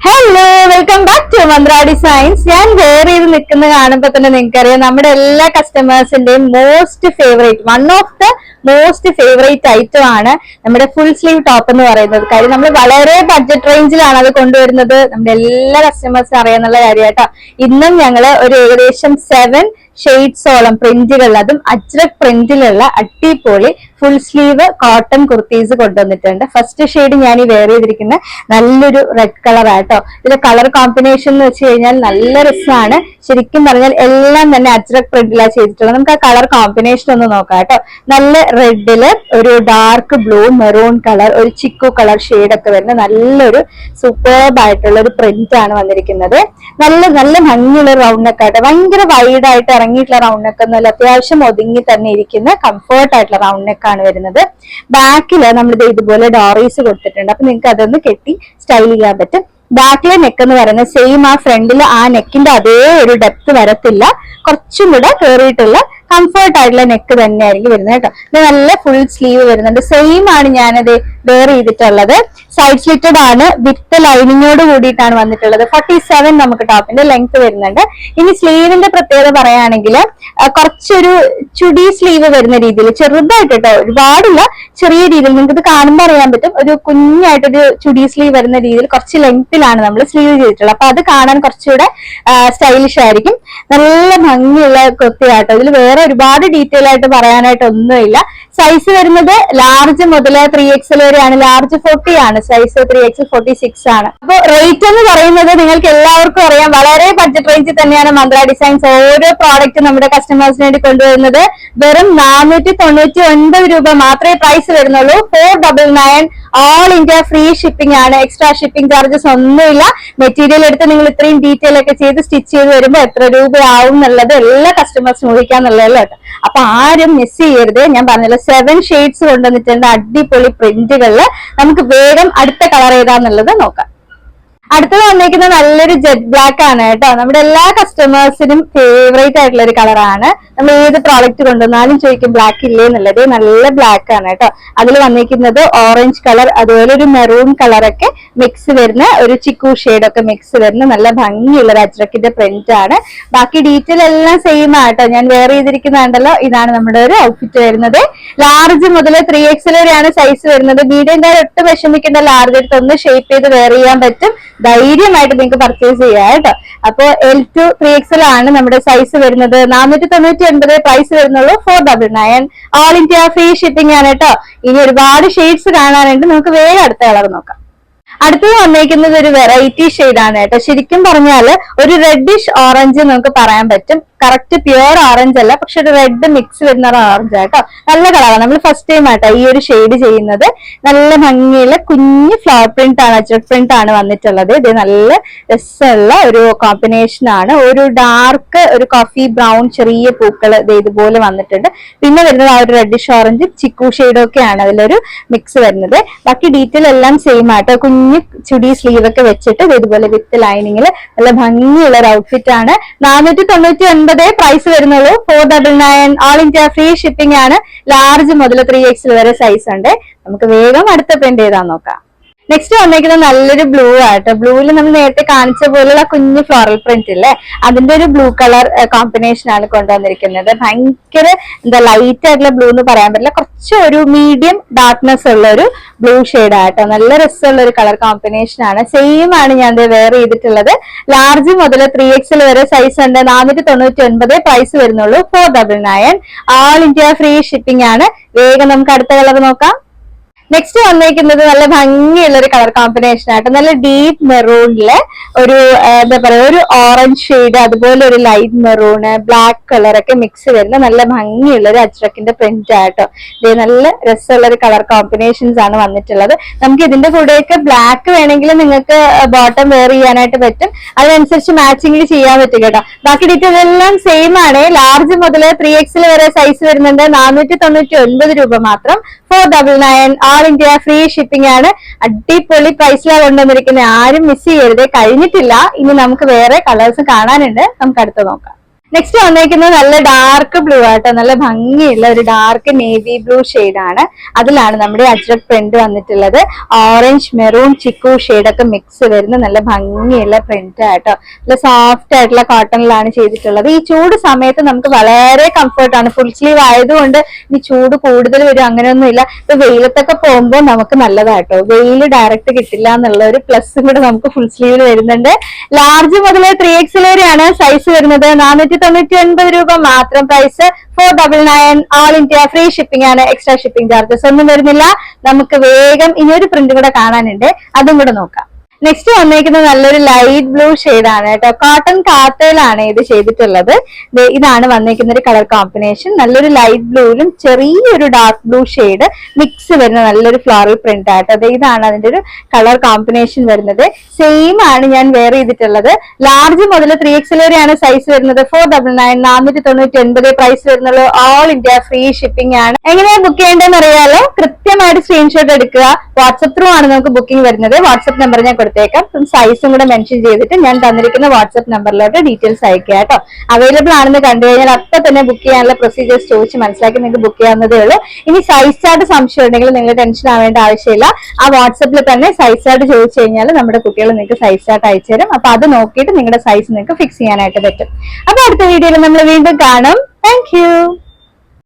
Hello, welcome back to Mantra designs. ഞാൻ വേറെ ഇത് നിൽക്കുന്ന കാണുമ്പോൾ തന്നെ നിങ്ങൾക്കറിയാം, നമ്മുടെ എല്ലാ കസ്റ്റമേഴ്സിന്റെയും most favourite, one of the most favourite item ആണ് നമ്മുടെ ഫുൾ സ്ലീവ് ടോപ്പ് എന്ന് പറയുന്നത്. കാര്യം നമ്മൾ വളരെ ബഡ്ജറ്റ് റേഞ്ചിലാണ് അത് കൊണ്ടുവരുന്നത്. നമ്മുടെ എല്ലാ കസ്റ്റമേഴ്സും അറിയാന്നുള്ള കാര്യമായിട്ടോ. ഇന്നും ഞങ്ങള് ഒരു ഏകദേശം 7 ഷെയ്ഡ്സോളം പ്രിന്റുകൾ, അതും അജ്രക് പ്രിന്റിലുള്ള അടിപൊളി ഫുൾ സ്ലീവ് കോട്ടൺ കുർത്തീസ് കൊണ്ടുവന്നിട്ടുണ്ട്. ഫസ്റ്റ് ഷെയ്ഡ് ഞാൻ ഈ വെയർ ചെയ്തിരിക്കുന്ന നല്ലൊരു റെഡ് കളർ ആട്ടോ. ഇതിന്റെ കളർ കോമ്പിനേഷൻ എന്ന് വെച്ച് കഴിഞ്ഞാൽ നല്ല രസമാണ്. ശരിക്കും പറഞ്ഞാൽ എല്ലാം തന്നെ അജ്രക് പ്രിന്റിലാണ് ചെയ്തിട്ടുള്ളത്. നമുക്ക് ആ കളർ കോമ്പിനേഷൻ ഒന്ന് നോക്കാം കേട്ടോ. നല്ല റെഡില് ഒരു ഡാർക്ക് ബ്ലൂ, മെറൂൺ കളർ, ഒരു ചിക്കു കളർ ഷെയ്ഡൊക്കെ വരുന്ന നല്ലൊരു സൂപ്പർബ് ആയിട്ടുള്ള ഒരു പ്രിന്റ് ആണ് വന്നിരിക്കുന്നത്. നല്ല നല്ല ഭംഗിയുള്ള റൗണ്ട് നെക്ക് ആയിട്ട്, ഭയങ്കര വൈഡ് ആയിട്ട് ഇറങ്ങിയിട്ടുള്ള റൗണ്ട് നെക്ക് ഒന്നുമല്ല, അത്യാവശ്യം ഒതുങ്ങി തന്നെ ഇരിക്കുന്ന കംഫർട്ട് ആയിട്ടുള്ള റൗണ്ട് നെക്ക് ആണ് വരുന്നത്. ബാക്കില് നമ്മളിത് ഇതുപോലെ ഡോറീസ് കൊടുത്തിട്ടുണ്ട്. അപ്പൊ നിങ്ങൾക്ക് അതൊന്ന് കെട്ടി സ്റ്റൈൽ ചെയ്യാൻ പറ്റും. ബാക്കിലെ നെക്ക് എന്ന് പറയുന്നത് സെയിം ആ ഫ്രണ്ടിൽ ആ നെക്കിന്റെ അതേ ഒരു ഡെപ്ത് വരത്തില്ല, കുറച്ചും കൂടെ കയറിയിട്ടുള്ള കംഫർട്ട് ആയിട്ടുള്ള നെക്ക് തന്നെയായിരിക്കും വരുന്നത് കേട്ടോ. ഇത് നല്ല ഫുൾ സ്ലീവ് വരുന്നുണ്ട്. സെയിം ആണ് ഞാനത് വെയർ ചെയ്തിട്ടുള്ളത്. സൈഡ് സ്ലിറ്റഡ് ആണ്, വിത്ത് ലൈനിങ്ങോട് കൂടിയിട്ടാണ് വന്നിട്ടുള്ളത്. 47 നമുക്ക് ടോപ്പിന്റെ ലെങ്ത് വരുന്നുണ്ട്. ഇനി സ്ലീവിന്റെ പ്രത്യേകത പറയുകയാണെങ്കിൽ കുറച്ചൊരു ചുടി സ്ലീവ് വരുന്ന രീതിയിൽ, ചെറുതായിട്ട് കേട്ടോ, ഒരുപാടില്ല, ചെറിയ രീതിയിൽ നിങ്ങൾക്ക് ഇത് കാണുമ്പോൾ അറിയാൻ പറ്റും. ഒരു കുഞ്ഞായിട്ടൊരു ചുടി സ്ലീവ് വരുന്ന രീതിയിൽ കുറച്ച് ലെങ്ത്തിലാണ് നമ്മൾ സ്ലീവ് ചെയ്തിട്ടുള്ളത്. അപ്പൊ അത് കാണാൻ കുറച്ചുകൂടെ സ്റ്റൈലിഷ് ആയിരിക്കും. നല്ല ഭംഗിയുള്ള കുർത്തിയാട്ടോ. ഇതിൽ വേറെ ഒരുപാട് ഡീറ്റെയിൽ ആയിട്ട് പറയാനായിട്ട് ഒന്നുമില്ല. സൈസ് വരുന്നത് ലാർജ് മുതൽ 3XL വരെയാണ്. ലാർജ് 40 ആണ്, സൈസ് 3XL 46 ആണ്. അപ്പൊ റേറ്റ് എന്ന് പറയുന്നത് നിങ്ങൾക്ക് എല്ലാവർക്കും അറിയാം, വളരെ ബഡ്ജറ്റ് റേഞ്ചിൽ തന്നെയാണ് മന്ത്ര ഡിസൈൻസ് ഓരോ പ്രോഡക്റ്റ് നമ്മുടെ കസ്റ്റമേഴ്സിന് വേണ്ടി കൊണ്ടുവരുന്നത്. വെറും 499 രൂപ മാത്രമേ പ്രൈസ് വരുന്നുള്ളൂ. 499, ഓൾ ഇന്ത്യ ഫ്രീ ഷിപ്പിംഗ് ആണ്. എക്സ്ട്രാ ഷിപ്പിംഗ് ചാർജസ് ഒന്നുമില്ല. മെറ്റീരിയൽ എടുത്ത് നിങ്ങൾ ഇത്രയും ഡീറ്റെയിൽ ഒക്കെ ചെയ്ത് സ്റ്റിച്ച് ചെയ്ത് വരുമ്പോൾ എത്ര രൂപയാവും എന്നുള്ളത് എല്ലാ കസ്റ്റമേഴ്സിനും ഊഹിക്കാന്നുള്ളതല്ലോ കേട്ടോ. അപ്പൊ ആരും മിസ് ചെയ്യരുത്. ഞാൻ പറഞ്ഞല്ലോ, 7 ഷെയ്ഡ്സ് കൊണ്ടുവന്നിട്ടുണ്ട് അടിപൊളി പ്രിന്റുകളില്. നമുക്ക് വേഗം അടുത്ത കളർ ഏതാന്നുള്ളത് നോക്കാം. അടുത്തത് വന്നിരിക്കുന്നത് നല്ലൊരു ജെറ്റ് ബ്ലാക്ക് ആണ് കേട്ടോ. നമ്മുടെ എല്ലാ കസ്റ്റമേഴ്സിനും ഫേവറേറ്റ് ആയിട്ടുള്ള ഒരു കളറാണ്. നമ്മൾ ഏത് പ്രോഡക്റ്റ് കൊണ്ടുവന്നാലും ചോദിക്കും ബ്ലാക്ക് ഇല്ലേ എന്നുള്ളത്. നല്ല ബ്ലാക്ക് ആണ് കേട്ടോ. അതിൽ വന്നിരിക്കുന്നത് ഓറഞ്ച് കളർ, അതുപോലെ ഒരു മെറൂൺ കളറൊക്കെ മിക്സ് വരുന്ന ഒരു ചിക്കു ഷെയ്ഡൊക്കെ മിക്സ് വരുന്ന നല്ല ഭംഗിയുള്ള ഒരു അജ്രക്കിന്റെ പ്രിന്റ് ആണ്. ബാക്കി ഡീറ്റെയിൽ എല്ലാം സെയിം ആട്ടോ. ഞാൻ വെയർ ചെയ്തിരിക്കുന്നുണ്ടല്ലോ, ഇതാണ് നമ്മുടെ ഒരു ഔട്ട്ഫിറ്റ് വരുന്നത്. ലാർജ് മുതൽ 3XL വരെയാണ് സൈസ് വരുന്നത്. മീഡിയം ഒട്ടും വിഷമിക്കേണ്ട, ലാർജ് എടുത്ത് ഒന്ന് ഷേപ്പ് ചെയ്ത് വെയർ ചെയ്യാൻ പറ്റും. ധൈര്യമായിട്ട് നിങ്ങൾക്ക് പർച്ചേസ് ചെയ്യാം കേട്ടോ. അപ്പൊ L to 3XL ആണ് നമ്മുടെ സൈസ് വരുന്നത്. 499 പ്രൈസ് വരുന്നുള്ളൂ. 499, ഓൾ ഇന്ത്യ ഫ്രീ ഷിപ്പിംഗ് ആണ് കേട്ടോ. ഇനി ഒരുപാട് ഷെയ്ഡ്സ് കാണാനുണ്ട്. നമുക്ക് വേഗം അടുത്ത കളർ നോക്കാം. അടുത്തത് വന്നിരിക്കുന്നത് ഒരു വെറൈറ്റി ഷെയ്ഡ് ആണ് കേട്ടോ. ശരിക്കും പറഞ്ഞാല് ഒരു റെഡിഷ് ഓറഞ്ച് നമുക്ക് പറയാൻ പറ്റും. കറക്റ്റ് പ്യുവർ ഓറഞ്ച് അല്ല, പക്ഷെ ഒരു റെഡ് മിക്സ് വരുന്ന ഒരു ഓറഞ്ച് ആട്ടോ. നല്ല കളറാണ്. നമ്മൾ ഫസ്റ്റ് ടൈം ആട്ടോ ഈ ഒരു ഷെയ്ഡ് ചെയ്യുന്നത്. നല്ല ഭംഗിയുള്ള കുഞ്ഞ് ഫ്ലവർ പ്രിന്റ് ആണ്, അജ്രക് പ്രിന്റ് ആണ് വന്നിട്ടുള്ളത്. ഇത് നല്ല രസമുള്ള ഒരു കോമ്പിനേഷൻ ആണ്. ഒരു ഡാർക്ക് ഒരു കോഫി ബ്രൗൺ ചെറിയ പൂക്കൾ ഇതുപോലെ വന്നിട്ടുണ്ട്. പിന്നെ വരുന്നത് ആ ഒരു റെഡിഷ് ഓറഞ്ച് ചിക്കു ഷെയ്ഡും ഒക്കെയാണ് അതിലൊരു മിക്സ് വരുന്നത്. ബാക്കി ഡീറ്റെയിൽ എല്ലാം സെയിം ആട്ടോ. കുഞ്ഞ് ചുടി സ്ലീവ് ഒക്കെ വെച്ചിട്ട് ഇതുപോലെ വിത്ത് ലൈനിങ്ങിൽ നല്ല ഭംഗിയുള്ള ഒരു ഔട്ട്ഫിറ്റ് ആണ്. 499 പ്രൈസ് വരുന്നുള്ളൂ. 499, ഓൾ ഇന്ത്യ ഫ്രീ ഷിപ്പിംഗ് ആണ്. ലാർജ് മുതൽ 3XL വരെ സൈസ് ഉണ്ട്. നമുക്ക് വേഗം അടുത്ത പ്രിന്റ് ചെയ്താൽ നോക്കാം. നെക്സ്റ്റ് വന്നിരിക്കുന്നത് നല്ലൊരു ബ്ലൂ ആട്ടോ. ബ്ലൂവിൽ നമ്മൾ നേരത്തെ കാണിച്ച പോലുള്ള കുഞ്ഞു ഫ്ലോറൽ പ്രിന്റ് ഇല്ലേ, അതിന്റെ ഒരു ബ്ലൂ കളർ കോമ്പിനേഷൻ ആണ് കൊണ്ടുവന്നിരിക്കുന്നത്. ഭയങ്കര എന്താ ലൈറ്റ് ആയിട്ടുള്ള ബ്ലൂ എന്ന് പറയാൻ പറ്റില്ല, കുറച്ച് ഒരു മീഡിയം ഡാർക്ക്നെസ് ഉള്ള ഒരു ബ്ലൂ ഷെയ്ഡ് ആട്ടോ. നല്ല രസമുള്ള ഒരു കളർ കോമ്പിനേഷൻ ആണ്. സെയിം ആണ് ഞാൻ വെയർ ചെയ്തിട്ടുള്ളത്. ലാർജ് മുതൽ 3XL വരെ സൈസ് ഉണ്ട്. 499 പ്രൈസ് വരുന്നുള്ളൂ. 499, ഓൾ ഇന്ത്യ ഫ്രീ ഷിപ്പിംഗ് ആണ്. വേഗം നമുക്ക് അടുത്ത കളർ നോക്കാം. നെക്സ്റ്റ് വന്നിരിക്കുന്നത് നല്ല ഭംഗിയുള്ള ഒരു കളർ കോമ്പിനേഷൻ ആയിട്ട്, നല്ല ഡീപ്പ് മെറൂണില് ഒരു എന്താ പറയാ ഒരു ഓറഞ്ച് ഷെയ്ഡ്, അതുപോലെ ഒരു ലൈറ്റ് മെറൂണ്, ബ്ലാക്ക് കളറൊക്കെ മിക്സ് വരുന്ന നല്ല ഭംഗിയുള്ള ഒരു അജ്രക്കിന്റെ പ്രിന്റ് ആട്ടോ. ഇത് നല്ല രസമുള്ള ഒരു കളർ കോമ്പിനേഷൻസ് ആണ് വന്നിട്ടുള്ളത്. നമുക്ക് ഇതിന്റെ കൂടെയൊക്കെ ബ്ലാക്ക് വേണമെങ്കിൽ നിങ്ങൾക്ക് ബോട്ടം വെയർ ചെയ്യാനായിട്ട് പറ്റും. അതിനനുസരിച്ച് മാച്ചിങ്ങിൽ ചെയ്യാൻ പറ്റും കേട്ടോ. ബാക്കി ഡീറ്റെയിൽ എല്ലാം സെയിം ആണ്. ലാർജ് മുതൽ 3XL വരെ സൈസ് വരുന്നുണ്ട്. 499 രൂപ മാത്രം. 499, ഓൾ ഇന്ത്യ ഫ്രീ ഷിപ്പിംഗ് ആണ്. അടിപൊളി പ്രൈസിലാണ് കൊണ്ടുവന്നിരിക്കുന്നത്. ആരും മിസ് ചെയ്യരുത്. കഴിഞ്ഞിട്ടില്ല, ഇനി നമുക്ക് വേറെ കളേഴ്സ് കാണാനുണ്ട്. നമുക്ക് അടുത്ത് നോക്കാം. നെക്സ്റ്റ് വന്നേക്കുന്നത് നല്ല ഡാർക്ക് ബ്ലൂ ആട്ടോ, നല്ല ഭംഗിയുള്ള ഒരു ഡാർക്ക് നേവി ബ്ലൂ ആണ്. അതിലാണ് നമ്മുടെ അജ്രക് പ്രിന്റ് വന്നിട്ടുള്ളത്. ഓറഞ്ച്, മെറൂൺ, ചിക്കു ഷെയ്ഡൊക്കെ മിക്സ് വരുന്ന നല്ല ഭംഗിയുള്ള പ്രിന്റ് ആട്ടോ. നല്ല സോഫ്റ്റ് ആയിട്ടുള്ള കോട്ടണിലാണ് ചെയ്തിട്ടുള്ളത്. ഈ ചൂട് സമയത്ത് നമുക്ക് വളരെ കംഫർട്ടാണ്. ഫുൾ സ്ലീവ് ആയതുകൊണ്ട് ഇനി ചൂട് കൂടുതൽ വരും അങ്ങനെയൊന്നുമില്ല. ഇപ്പൊ വെയിലത്തൊക്കെ പോകുമ്പോൾ നമുക്ക് നല്ലതാട്ടോ. വെയിൽ ഡയറക്റ്റ് കിട്ടില്ല എന്നുള്ള ഒരു പ്ലസും കൂടെ നമുക്ക് ഫുൾ സ്ലീവിൽ വരുന്നുണ്ട്. ലാർജ് മുതൽ 3XL വരെയാണ് സൈസ് വരുന്നത്. 499 രൂപ മാത്രം price. 499 all India free shipping ആണ്. എക്സ്ട്രാ ഷിപ്പിംഗ് ചാർജസ് ഒന്നും വരുന്നില്ല. നമുക്ക് വേഗം ഇനിയൊരു പ്രിന്റ് കൂടെ കാണാനുണ്ട്, അതും കൂടെ നോക്കാം. നെക്സ്റ്റ് വന്നേക്കുന്നത് നല്ലൊരു ലൈറ്റ് ബ്ലൂ ആണ് കേട്ടോ. കോട്ടൺ കാത്തയിലാണ് ഇത് ചെയ്തിട്ടുള്ളത്. ഇതാണ് വന്നേക്കുന്ന ഒരു കളർ കോമ്പിനേഷൻ. നല്ലൊരു ലൈറ്റ് ബ്ലൂവിലും ചെറിയൊരു ഡാർക്ക് ബ്ലൂ ഷെയ്ഡ് മിക്സ് വരുന്ന നല്ലൊരു ഫ്ലോറൽ പ്രിന്റ് ആട്ടോ. ഇതാണ് അതിന്റെ ഒരു കളർ കോമ്പിനേഷൻ വരുന്നത്. സെയിം ആണ് ഞാൻ വെയർ ചെയ്തിട്ടുള്ളത്. ലാർജ് മുതൽ 3XL വരെയാണ് സൈസ് വരുന്നത്. 499 499 പ്രൈസ് വരുന്നുള്ളൂ. ഓൾ ഇന്ത്യ ഫ്രീ ഷിപ്പിംഗ് ആണ്. എങ്ങനെയാ ബുക്ക് ചെയ്യേണ്ടതെന്ന് അറിയാലോ? കൃത്യമായിട്ട് സ്ക്രീൻഷോട്ട് എടുക്കുക. വാട്സ്ആപ്പ് ത്രൂ ആണ് നമുക്ക് ബുക്കിംഗ് വരുന്നത്. വാട്സ്ആപ്പ് നമ്പർ ഞാൻ കൊടുത്തേക്കാം. സൈസും കൂടെ മെൻഷൻ ചെയ്തിട്ട് ഞാൻ തന്നിരിക്കുന്ന വാട്സ്ആപ്പ് നമ്പറിലോട്ട് ഡീറ്റെയിൽസ് അയക്കുക കേട്ടോ. അവൈലബിൾ ആണെന്ന് കണ്ടു കഴിഞ്ഞാൽ അപ്പൊ തന്നെ ബുക്ക് ചെയ്യാനുള്ള പ്രൊസീജിയേഴ്സ് ചോദിച്ച് മനസ്സിലാക്കി നിങ്ങൾക്ക് ബുക്ക് ചെയ്യാവുന്നതേ ഉള്ളൂ. ഇനി സൈസ് ചാർട്ട് സംശയം ഉണ്ടെങ്കിൽ നിങ്ങൾ ടെൻഷൻ ആവേണ്ട ആവശ്യമില്ല. ആ വാട്സ്ആപ്പിൽ തന്നെ സൈസ് ചാർട്ട് ചോദിച്ചു കഴിഞ്ഞാൽ നമ്മുടെ കുട്ടികൾ നിങ്ങൾക്ക് സൈസ് ചാർട്ട് അയച്ചു തരും. അപ്പൊ അത് നോക്കിയിട്ട് നിങ്ങളുടെ സൈസ് നിങ്ങൾക്ക് ഫിക്സ് ചെയ്യാനായിട്ട് പറ്റും. അപ്പൊ അടുത്ത വീഡിയോയിൽ നമ്മൾ വീണ്ടും കാണും. Thank you.